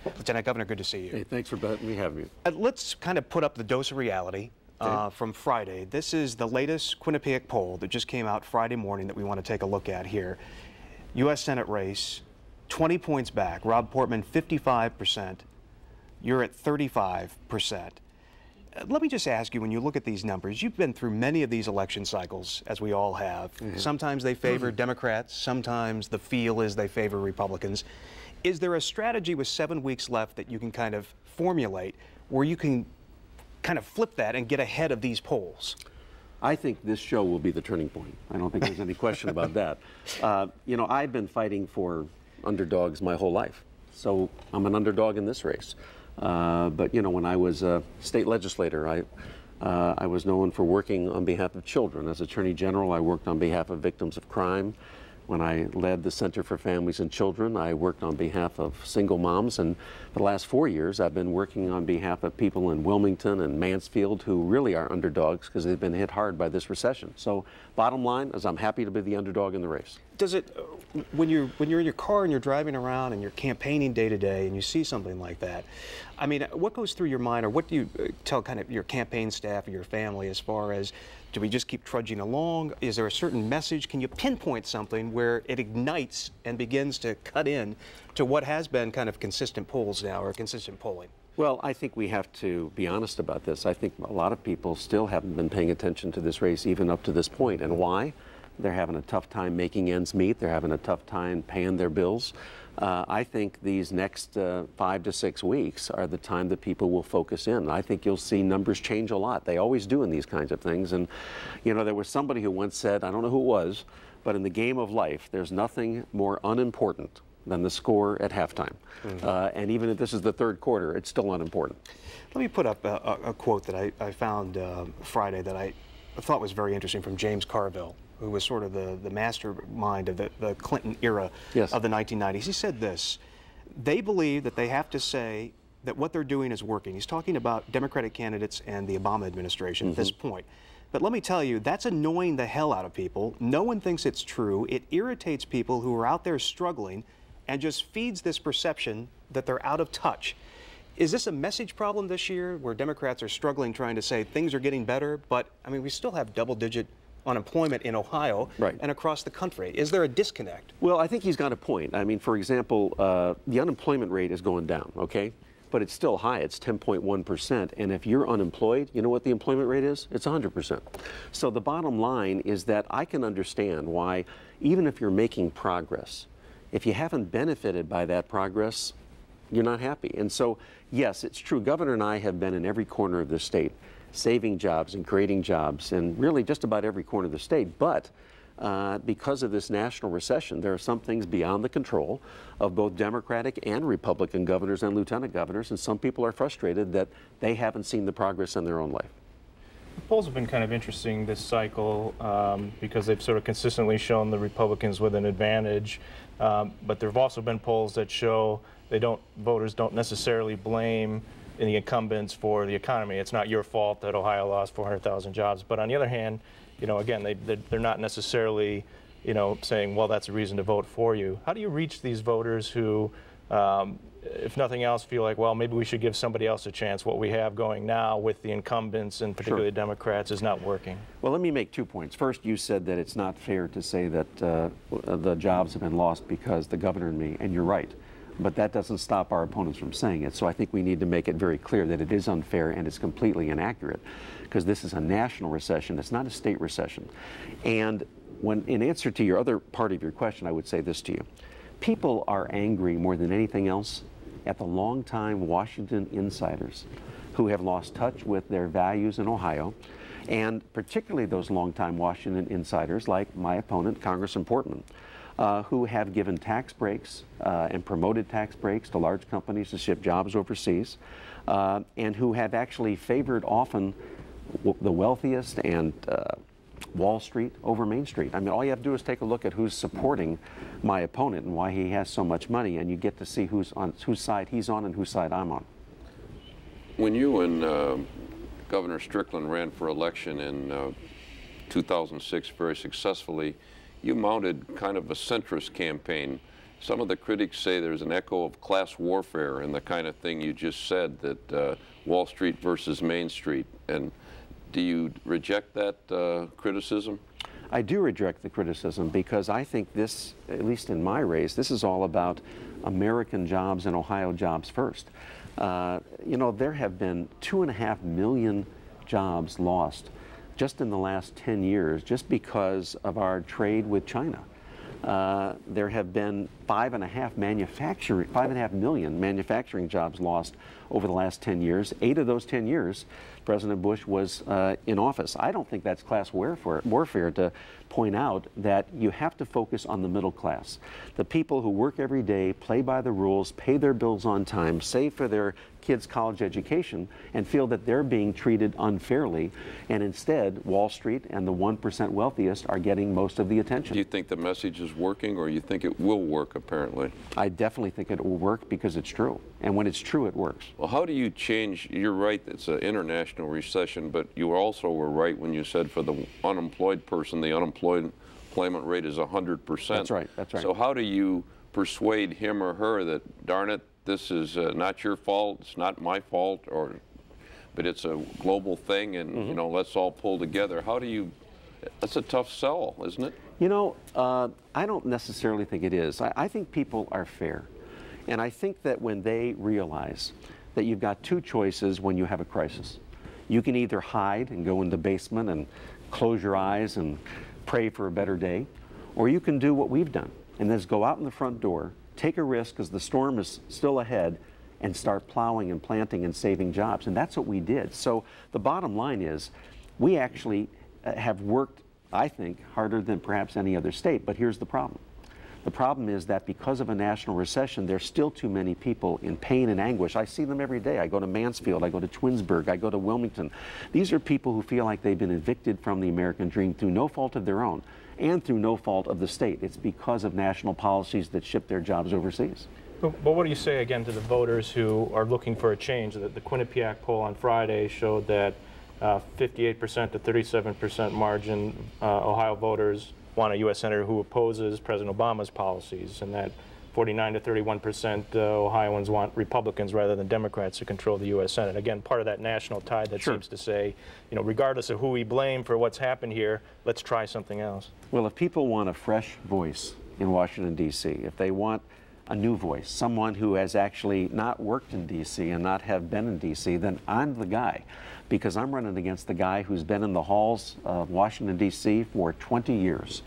Lieutenant Governor, good to see you. Hey, thanks for letting me have you. Let's kind of put up the dose of reality from Friday. This is the latest Quinnipiac poll that just came out Friday morning that we want to take a look at here. U.S. Senate race, 20 points back. Rob Portman, 55%. You're at 35%. Let me just ask you, when you look at these numbers, you've been through many of these election cycles, as we all have. Sometimes they favor Democrats, sometimes the feel is they favor Republicans. Is there a strategy with 7 weeks left that you can kind of formulate where you can kind of flip that and get ahead of these polls? I think this show will be the turning point. I don't think there's any question about that. You know, I've been fighting for underdogs my whole life, so I'm an underdog in this race. But, you know, when I was a state legislator, I was known for working on behalf of children. As Attorney General, I worked on behalf of victims of crime. When I led the Center for Families and Children, I worked on behalf of single moms. And for the last 4 years, I've been working on behalf of people in Wilmington and Mansfield who really are underdogs because they've been hit hard by this recession. So bottom line is I'm happy to be the underdog in the race. Does it, when you're in your car and you're driving around and you're campaigning day to day and you see something like that, I mean, what goes through your mind, or what do you tell kind of your campaign staff or your family as far as, do we just keep trudging along? Is there a certain message? Can you pinpoint something where it ignites and begins to cut in to what has been kind of consistent polls now, or consistent polling? Well, I think we have to be honest about this. I think a lot of people still haven't been paying attention to this race even up to this point. And why? They're having a tough time making ends meet. They're having a tough time paying their bills. I think these next 5 to 6 weeks are the time that people will focus in. I think you'll see numbers change a lot. They always do in these kinds of things. And, you know, there was somebody who once said, I don't know who it was, but in the game of life, there's nothing more unimportant than the score at halftime. And even if this is the third quarter, it's still unimportant. Let me put up a quote that I found Friday that I thought was very interesting from James Carville, who was sort of the mastermind of the Clinton era of the 1990s. He said this: they believe that they have to say that what they're doing is working. He's talking about Democratic candidates and the Obama administration at this point. But let me tell you, that's annoying the hell out of people. No one thinks it's true. It irritates people who are out there struggling and just feeds this perception that they're out of touch. Is this a message problem this year where Democrats are struggling trying to say things are getting better, but I mean, we still have double-digit unemployment in Ohio and across the country? Is there a disconnect? Well, I think he's got a point. I mean, for example, the unemployment rate is going down, okay? But it's still high. It's 10.1%. And if you're unemployed, you know what the employment rate is? It's 100%. So the bottom line is that I can understand why, even if you're making progress, if you haven't benefited by that progress, you're not happy. And so, yes, it's true. Governor and I have been in every corner of the state, saving jobs and creating jobs, and really just about every corner of the state. But because of this national recession, there are some things beyond the control of both Democratic and Republican governors and lieutenant governors, and some people are frustrated that they haven't seen the progress in their own life. The polls have been kind of interesting this cycle because they've sort of consistently shown the Republicans with an advantage, but there have also been polls that show voters don't necessarily blame the incumbents for the economy. It's not your fault that Ohio lost 400,000 jobs. But on the other hand, you know, again, they're not necessarily, you know, saying, well, that's a reason to vote for you. How do you reach these voters who, if nothing else, feel like, well, maybe we should give somebody else a chance? What we have going now with the incumbents, and particularly Democrats, is not working. Well, let me make 2 points. First, you said that it's not fair to say that the jobs have been lost because the governor and me, and you're right. But that doesn't stop our opponents from saying it. So I think we need to make it very clear that it is unfair and it's completely inaccurate, because this is a national recession. It's not a state recession. And when, in answer to your other part of your question, I would say this to you. People are angry more than anything else at the longtime Washington insiders who have lost touch with their values in Ohio, and particularly those longtime Washington insiders like my opponent, Congressman Portman, who have given tax breaks and promoted tax breaks to large companies to ship jobs overseas, and who have actually favored often the wealthiest and Wall Street over Main Street. I mean, all you have to do is take a look at who's supporting my opponent and why he has so much money, and you get to see whose side he's on and whose side I'm on. When you and Governor Strickland ran for election in 2006 very successfully, you mounted kind of a centrist campaign some of the critics say there's an echo of class warfare and the kind of thing you just said, that Wall Street versus Main Street. And do you reject that criticism? I do reject the criticism because I think this, at least in my race, this is all about American jobs and Ohio jobs first. You know, there have been 2.5 million jobs lost just in the last 10 years just because of our trade with China. There have been 5.5 million manufacturing jobs lost over the last 10 years. 8 of those 10 years, President Bush was in office. I don't think that's class warfare to point out that you have to focus on the middle class. The people who work every day, play by the rules, pay their bills on time, save for their kids' college education, and feel that they're being treated unfairly. And instead, Wall Street and the 1% wealthiest are getting most of the attention. Do you think the message is working, or you think it will work, apparently? I definitely think it will work because it's true. And when it's true, it works. Well, how do you change? You're right, it's an international recession, but you also were right when you said for the unemployed person, the unemployment rate is 100%. That's right, that's right. So how do you persuade him or her that, darn it, this is not your fault, it's not my fault, but it's a global thing, and you know, let's all pull together? How do you? That's a tough sell, isn't it? You know, I don't necessarily think it is. I think people are fair, and I think that when they realize that you've got two choices when you have a crisis, you can either hide and go in the basement and close your eyes and pray for a better day, or you can do what we've done, and that's go out in the front door, take a risk because the storm is still ahead, and start plowing and planting and saving jobs. And that's what we did. So the bottom line is we actually have worked, I think, harder than perhaps any other state. But here's the problem. The problem is that because of a national recession, there's still too many people in pain and anguish. I see them every day. I go to Mansfield, I go to Twinsburg, I go to Wilmington. These are people who feel like they've been evicted from the American dream through no fault of their own and through no fault of the state. It's because of national policies that ship their jobs overseas. But what do you say, again, to the voters who are looking for a change? The Quinnipiac poll on Friday showed that 58% to 37% margin Ohio voters want a U.S. Senator who opposes President Obama's policies, and that 49 to 31% Ohioans want Republicans rather than Democrats to control the U.S. Senate. Again, part of that national tide that seems to say, you know, regardless of who we blame for what's happened here, let's try something else. Well, if people want a fresh voice in Washington, D.C., if they want a new voice, someone who has actually not worked in D.C. and not have been in D.C., then I'm the guy, because I'm running against the guy who's been in the halls of Washington, D.C. for 20 years.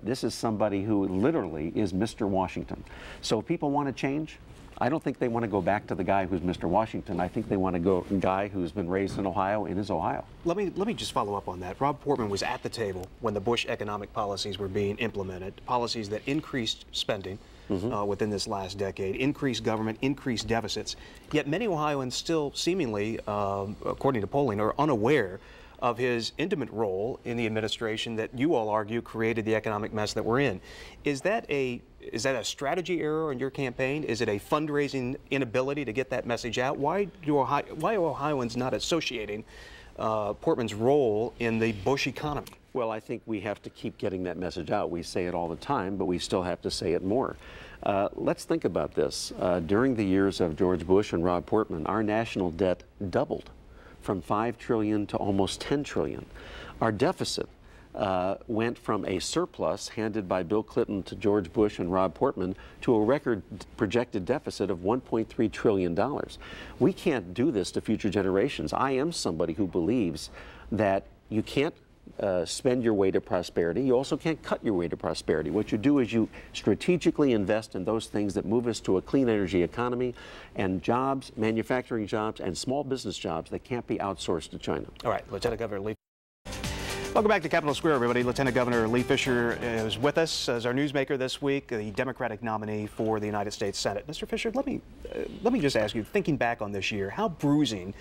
This is somebody who literally is Mr. Washington. So if people want to change, I don't think they want to go back to the guy who's Mr. Washington. I think they want to go to the guy who's been raised in Ohio and is Ohio. Let me just follow up on that. Rob Portman was at the table when the Bush economic policies were being implemented, policies that increased spending within this last decade, increased government, increased deficits. Yet many Ohioans still seemingly, according to polling, are unaware of his intimate role in the administration that you all argue created the economic mess that we're in. Is that a strategy error in your campaign? Is it a fundraising inability to get that message out? Why are Ohioans not associating Portman's role in the Bush economy? Well, I think we have to keep getting that message out. We say it all the time, but we still have to say it more. Let's think about this. During the years of George Bush and Rob Portman, our national debt doubled from $5 trillion to almost $10 trillion. Our deficit went from a surplus handed by Bill Clinton to George Bush and Rob Portman to a record projected deficit of $1.3 trillion. We can't do this to future generations. I am somebody who believes that you can't spend your way to prosperity. You also can't cut your way to prosperity. What you do is you strategically invest in those things that move us to a clean energy economy and jobs, manufacturing jobs, and small business jobs that can't be outsourced to China. All right, Lieutenant Governor Lee. Welcome back to Capitol Square, everybody. Lieutenant Governor Lee Fisher is with us as our newsmaker this week, the Democratic nominee for the United States Senate. Mr. Fisher, let me just ask you, thinking back on this year, how bruising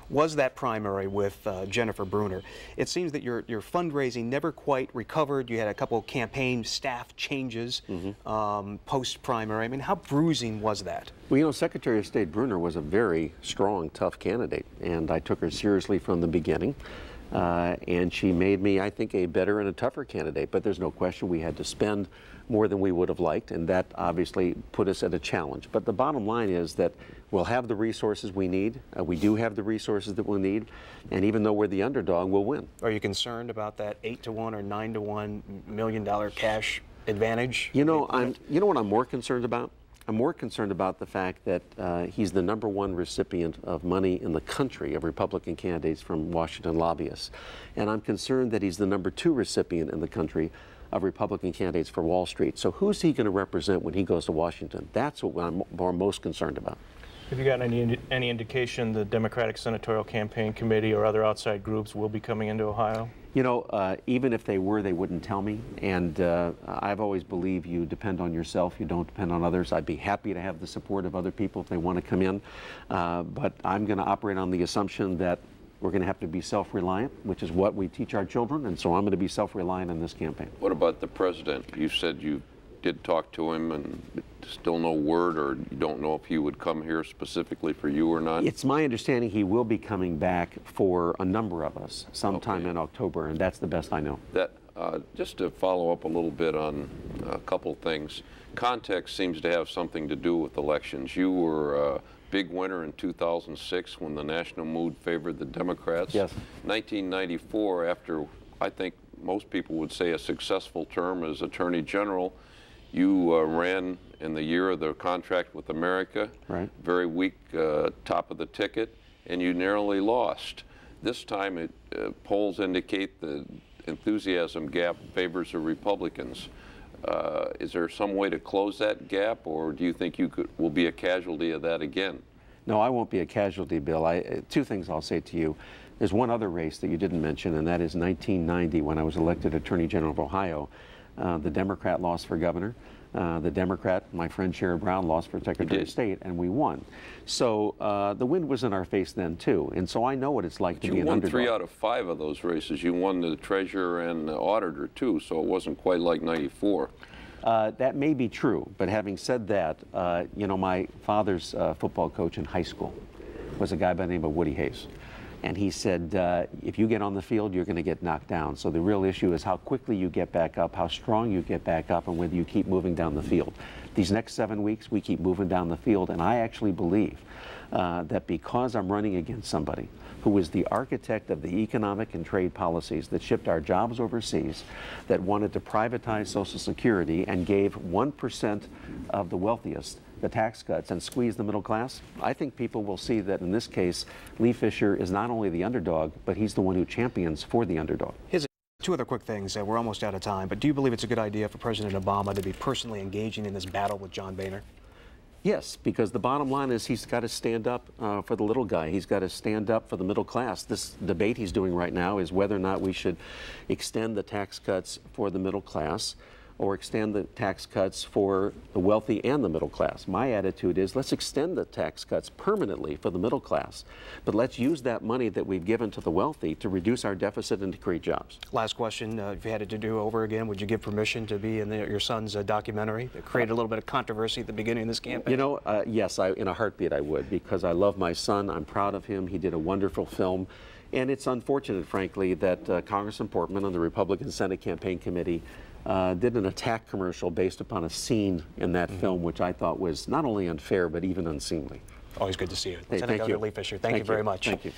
was that primary with Jennifer Brunner? It seems that your fundraising never quite recovered. You had a couple campaign staff changes post-primary. I mean, how bruising was that? Well, you know, Secretary of State Brunner was a very strong, tough candidate, and I took her seriously from the beginning. And she made me, I think, a better and a tougher candidate. But there's no question we had to spend more than we would have liked, and that obviously put us at a challenge. But the bottom line is that we'll have the resources we need. We do have the resources that we'll need, and even though we're the underdog, we'll win. Are you concerned about that 8-to-1 or 9-to-1 $1 million cash advantage? You know what I'm more concerned about? I'm more concerned about the fact that he's the #1 recipient of money in the country of Republican candidates from Washington lobbyists. And I'm concerned that he's the #2 recipient in the country of Republican candidates for Wall Street. So who's he going to represent when he goes to Washington? That's what I'm most concerned about. Have you gotten any indication the Democratic Senatorial Campaign Committee or other outside groups will be coming into Ohio? You know, even if they were, they wouldn't tell me. And I've always believed you depend on yourself, you don't depend on others. I'd be happy to have the support of other people if they want to come in. But I'm going to operate on the assumption that we're going to have to be self-reliant, which is what we teach our children. And so I'm going to be self-reliant in this campaign. What about the president? You said you did talk to him, and still no word, or you don't know if he would come here specifically for you or not? It's my understanding he will be coming back for a number of us sometime in October, and that's the best I know. That just to follow up a little bit on a couple things, context seems to have something to do with elections. You were a big winner in 2006 when the national mood favored the Democrats. Yes. 1994, after I think most people would say a successful term as Attorney General, you ran in the year of the contract with America, right. Very weak top of the ticket, and you narrowly lost. This time polls indicate the enthusiasm gap favors the Republicans. Is there some way to close that gap, or do you think you will be a casualty of that again? No, I won't be a casualty, Bill. Two things I'll say to you. There's one other race that you didn't mention, and that is 1990 when I was elected Attorney General of Ohio. The Democrat lost for governor. The Democrat, my friend Sherrod Brown, lost for Secretary of State, and we won. So the wind was in our face then, too. And so I know what it's like to be an underdog. You won 3 out of 5 of those races. You won the treasurer and the auditor, too, so it wasn't quite like 94. That may be true, but having said that, you know, my father's football coach in high school was a guy by the name of Woody Hayes. And he said, if you get on the field, you're going to get knocked down. So the real issue is how quickly you get back up, how strong you get back up, and whether you keep moving down the field. These next 7 weeks, we keep moving down the field, and I actually believe that because I'm running against somebody who is the architect of the economic and trade policies that shipped our jobs overseas, that wanted to privatize Social Security and gave 1% of the wealthiest the tax cuts and squeeze the middle class, I think people will see that in this case, Lee Fisher is not only the underdog, but he's the one who champions for the underdog. Here's 2 other quick things. We're almost out of time, but do you believe it's a good idea for President Obama to be personally engaging in this battle with John Boehner? Yes, because the bottom line is he's got to stand up for the little guy. He's got to stand up for the middle class. This debate he's doing right now is whether or not we should extend the tax cuts for the middle class or extend the tax cuts for the wealthy and the middle class. My attitude is let's extend the tax cuts permanently for the middle class, but let's use that money that we've given to the wealthy to reduce our deficit and to create jobs. Last question, if you had it to do over again, would you give permission to be in your son's documentary that created a little bit of controversy at the beginning of this campaign? You know, yes, in a heartbeat I would, because I love my son. I'm proud of him. He did a wonderful film. And it's unfortunate, frankly, that Congressman Portman on the Republican Senate Campaign Committee did an attack commercial based upon a scene in that film, which I thought was not only unfair, but even unseemly. Always good to see you. Hey, Lieutenant Governor Lee Fisher, thank you very much. Thank you.